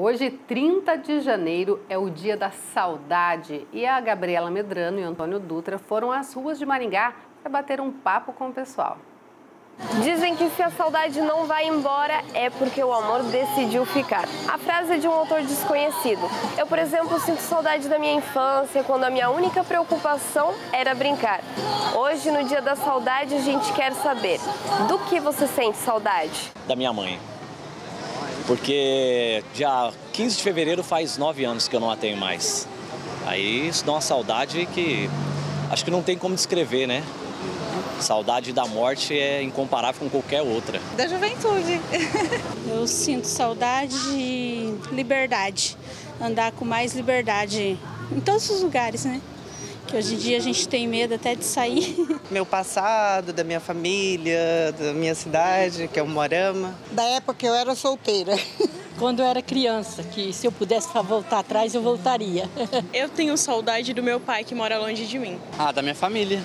Hoje, 30 de janeiro, é o dia da saudade e a Gabriela Medrano e o Antônio Dutra foram às ruas de Maringá para bater um papo com o pessoal. Dizem que se a saudade não vai embora, é porque o amor decidiu ficar. A frase é de um autor desconhecido. Eu, por exemplo, sinto saudade da minha infância, quando a minha única preocupação era brincar. Hoje, no dia da saudade, a gente quer saber: do que você sente saudade? Da minha mãe. Porque dia 15 de fevereiro faz 9 anos que eu não a tenho mais. Aí isso dá uma saudade que acho que não tem como descrever, né? Saudade da morte é incomparável com qualquer outra. Da juventude. Eu sinto saudade de liberdade, andar com mais liberdade em todos os lugares, né? Que hoje em dia a gente tem medo até de sair. Meu passado, da minha família, da minha cidade, que é o Moarama. Da época que eu era solteira. Quando eu era criança, que se eu pudesse voltar atrás, eu voltaria. Eu tenho saudade do meu pai, que mora longe de mim. Da minha família,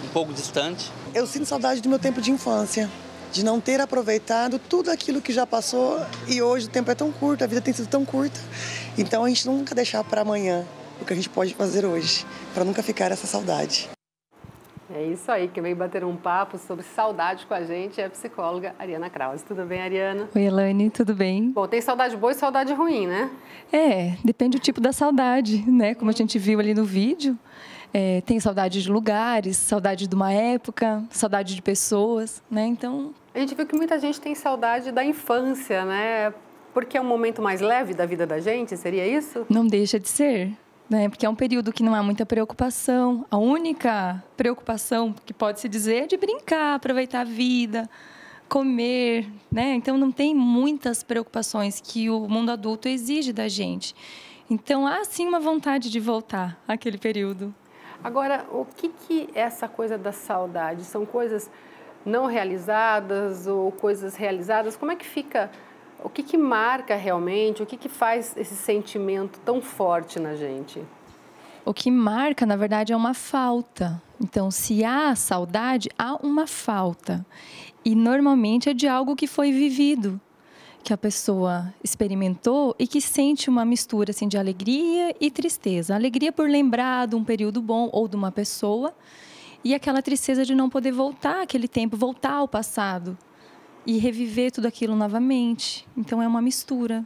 um pouco distante. Eu sinto saudade do meu tempo de infância, de não ter aproveitado tudo aquilo que já passou e hoje o tempo é tão curto, a vida tem sido tão curta. Então a gente nunca deixar para amanhã o que a gente pode fazer hoje, para nunca ficar essa saudade. É isso aí, quem veio bater um papo sobre saudade com a gente é a psicóloga Ariana Krause. Tudo bem, Ariana? Oi, Elaine, tudo bem? Bom, tem saudade boa e saudade ruim, né? Depende do tipo da saudade, né? Como a gente viu ali no vídeo. Tem saudade de lugares, saudade de uma época, saudade de pessoas, né? Então... A gente viu que muita gente tem saudade da infância, né? Porque é um momento mais leve da vida da gente, seria isso? Não deixa de ser, né? Porque é um período que não há muita preocupação. A única preocupação que pode se dizer é de brincar, aproveitar a vida, comer, né? Então não tem muitas preocupações que o mundo adulto exige da gente. Então há sim uma vontade de voltar àquele período. Agora, o que é essa coisa da saudade? São coisas não realizadas ou coisas realizadas? Como é que fica? O que marca realmente? O que faz esse sentimento tão forte na gente? O que marca, na verdade, é uma falta. Então, se há saudade, há uma falta. E, normalmente, é de algo que foi vivido, que a pessoa experimentou e que sente uma mistura assim, de alegria e tristeza. Alegria por lembrar de um período bom ou de uma pessoa e aquela tristeza de não poder voltar àquele tempo, voltar ao passado e reviver tudo aquilo novamente. Então, é uma mistura.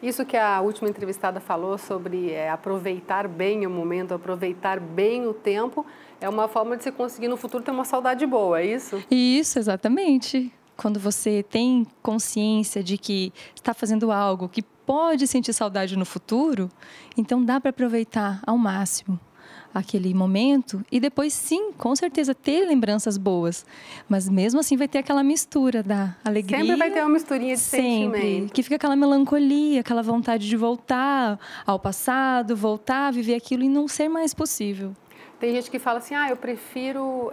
Isso que a última entrevistada falou sobre aproveitar bem o momento, aproveitar bem o tempo, é uma forma de se conseguir no futuro ter uma saudade boa, é isso? Isso, exatamente. Quando você tem consciência de que está fazendo algo que pode sentir saudade no futuro, então dá para aproveitar ao máximo aquele momento e depois, sim, com certeza, ter lembranças boas. Mas mesmo assim vai ter aquela mistura da alegria. Sempre vai ter uma misturinha de sentimento. Que fica aquela melancolia, aquela vontade de voltar ao passado, voltar a viver aquilo e não ser mais possível. Tem gente que fala assim, eu prefiro...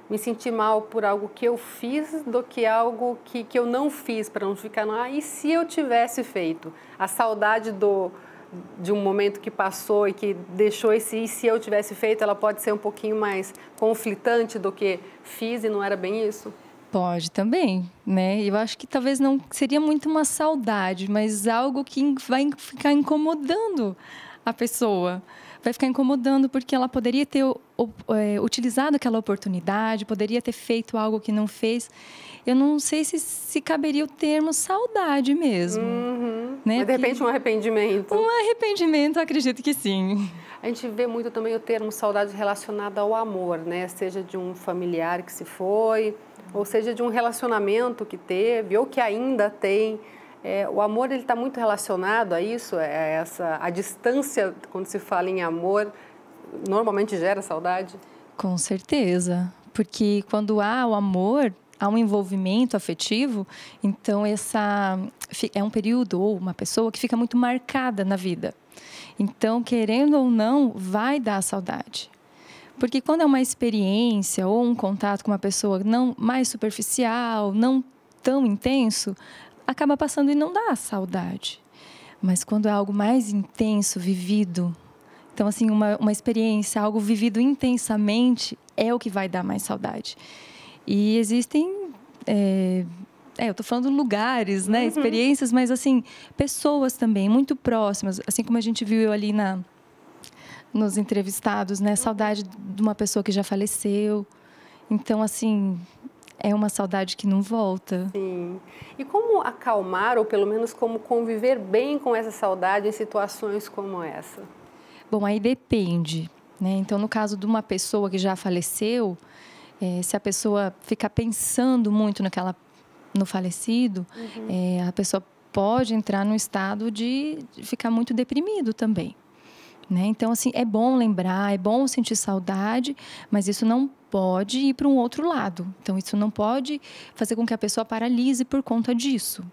me sentir mal por algo que eu fiz do que algo que eu não fiz, para não ficar... e se eu tivesse feito? A saudade de um momento que passou e que deixou esse... E se eu tivesse feito, ela pode ser um pouquinho mais conflitante do que fiz e não era bem isso? Pode também, né? Eu acho que talvez não seria muito uma saudade, mas algo que vai ficar incomodando a pessoa. Vai ficar incomodando porque ela poderia ter utilizado aquela oportunidade, poderia ter feito algo que não fez. Eu não sei se caberia o termo saudade mesmo. Né? Mas, de repente, um arrependimento. Um arrependimento, acredito que sim. A gente vê muito também o termo saudade relacionado ao amor, né? Seja de um familiar que se foi, ou seja de um relacionamento que teve, ou que ainda tem. O amor está muito relacionado a isso, a distância, quando se fala em amor, normalmente gera saudade? Com certeza, porque quando há o amor, há um envolvimento afetivo, então é um período ou uma pessoa que fica muito marcada na vida. Então, querendo ou não, vai dar saudade. Porque quando é uma experiência ou um contato com uma pessoa não mais superficial, não tão intenso, acaba passando e não dá saudade. Mas quando é algo mais intenso, vivido, então assim, uma experiência, algo vivido intensamente, é o que vai dar mais saudade. E existem eu tô falando lugares, né? Experiências, mas assim, pessoas também, muito próximas. Assim como a gente viu eu ali nos entrevistados, né? Saudade de uma pessoa que já faleceu. Então, assim, é uma saudade que não volta. Sim. E como acalmar, ou pelo menos como conviver bem com essa saudade em situações como essa? Bom, aí depende, né? Então, no caso de uma pessoa que já faleceu, se a pessoa ficar pensando muito no falecido, a pessoa pode entrar num estado de ficar muito deprimido também, né? Então, assim, é bom lembrar, é bom sentir saudade, mas isso não pode ir para um outro lado. Então, isso não pode fazer com que a pessoa paralise por conta disso.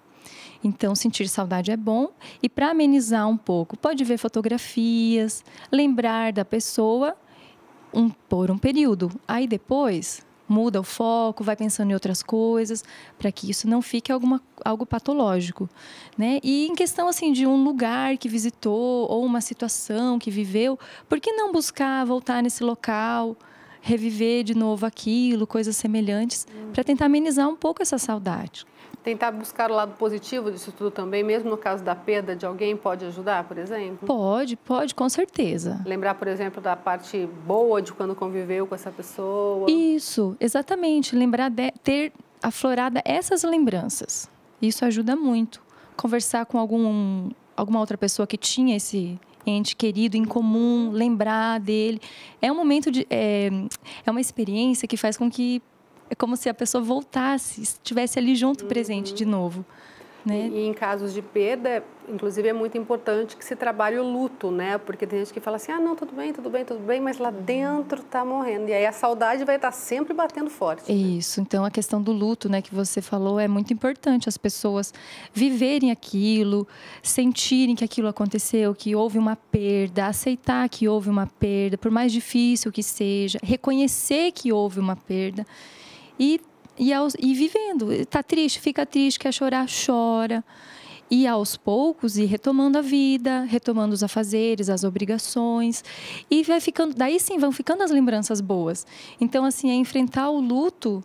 Então, sentir saudade é bom. E para amenizar um pouco, pode ver fotografias, lembrar da pessoa por um período. Aí depois muda o foco, vai pensando em outras coisas, para que isso não fique algo patológico, né? E em questão assim de um lugar que visitou ou uma situação que viveu, por que não buscar voltar nesse local, reviver de novo aquilo, coisas semelhantes, para tentar amenizar um pouco essa saudade? Tentar buscar o lado positivo disso tudo também, mesmo no caso da perda de alguém, pode ajudar, por exemplo? Pode, com certeza. Lembrar, por exemplo, da parte boa de quando conviveu com essa pessoa? Isso, exatamente. Lembrar ter aflorado essas lembranças. Isso ajuda muito. Conversar com alguma outra pessoa que tinha esse ente querido em comum, lembrar dele. É um momento é uma experiência que faz com que é como se a pessoa voltasse, estivesse ali junto, presente de novo. Né? E em casos de perda, inclusive, é muito importante que se trabalhe o luto, né? Porque tem gente que fala assim, não, tudo bem, mas lá dentro está morrendo. E aí a saudade vai estar sempre batendo forte. Isso, então a questão do luto, né, que você falou, é muito importante. As pessoas viverem aquilo, sentirem que aquilo aconteceu, que houve uma perda, aceitar que houve uma perda, por mais difícil que seja, reconhecer que houve uma perda. E vivendo, está triste, fica triste, quer chorar, chora. E aos poucos ir retomando a vida, retomando os afazeres, as obrigações. E vai ficando, daí sim vão ficando as lembranças boas. Então, assim, é enfrentar o luto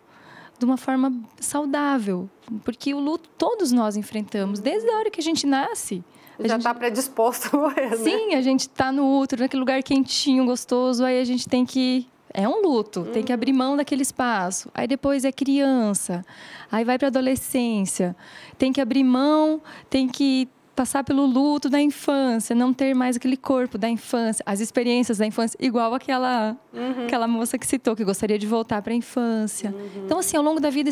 de uma forma saudável. Porque o luto todos nós enfrentamos, desde a hora que a gente nasce. Já está predisposto a morrer, né? Sim, a gente está no útero, naquele lugar quentinho, gostoso, aí a gente tem que... É um luto, tem que abrir mão daquele espaço. Aí depois é criança, aí vai para a adolescência. Tem que abrir mão, tem que passar pelo luto da infância, não ter mais aquele corpo da infância, as experiências da infância, igual aquela moça que citou, que gostaria de voltar para a infância. Então, assim, ao longo da vida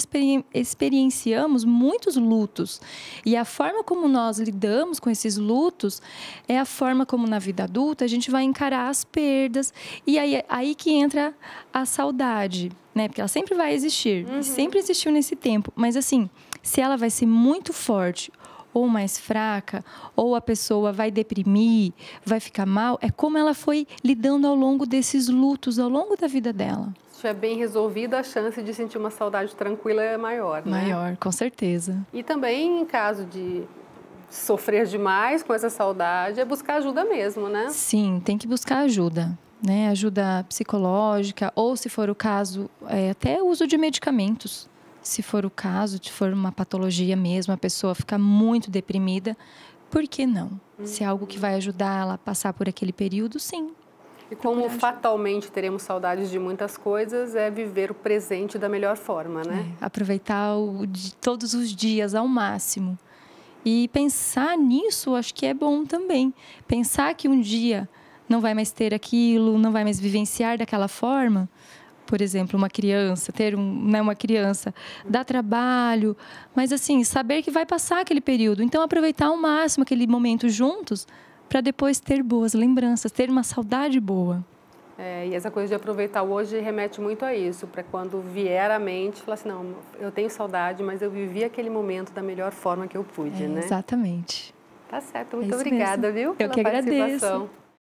experienciamos muitos lutos. E a forma como nós lidamos com esses lutos é a forma como, na vida adulta, a gente vai encarar as perdas. E aí que entra a saudade, né? Porque ela sempre vai existir, sempre existiu nesse tempo. Mas, assim, se ela vai ser muito forte ou mais fraca, ou a pessoa vai deprimir, vai ficar mal, é como ela foi lidando ao longo desses lutos, ao longo da vida dela. Se estiver bem resolvido, a chance de sentir uma saudade tranquila é maior, né? Maior, com certeza. E também, em caso de sofrer demais com essa saudade, é buscar ajuda mesmo, né? Sim, tem que buscar ajuda, né? Ajuda psicológica, ou, se for o caso, até uso de medicamentos. Se for o caso, se for uma patologia mesmo, a pessoa fica muito deprimida, por que não? Se é algo que vai ajudar ela a passar por aquele período, sim. E como fatalmente teremos saudades de muitas coisas, é viver o presente da melhor forma, né? Aproveitar todos os dias ao máximo. E pensar nisso, acho que é bom também. Pensar que um dia não vai mais ter aquilo, não vai mais vivenciar daquela forma. Por exemplo, uma criança, uma criança dá trabalho, mas assim, saber que vai passar aquele período. Então, aproveitar ao máximo aquele momento juntos para depois ter boas lembranças, ter uma saudade boa. E essa coisa de aproveitar hoje remete muito a isso, para quando vier à mente, falar assim, não, eu tenho saudade, mas eu vivi aquele momento da melhor forma que eu pude, né? Exatamente. Tá certo, muito obrigada, viu? Eu que agradeço.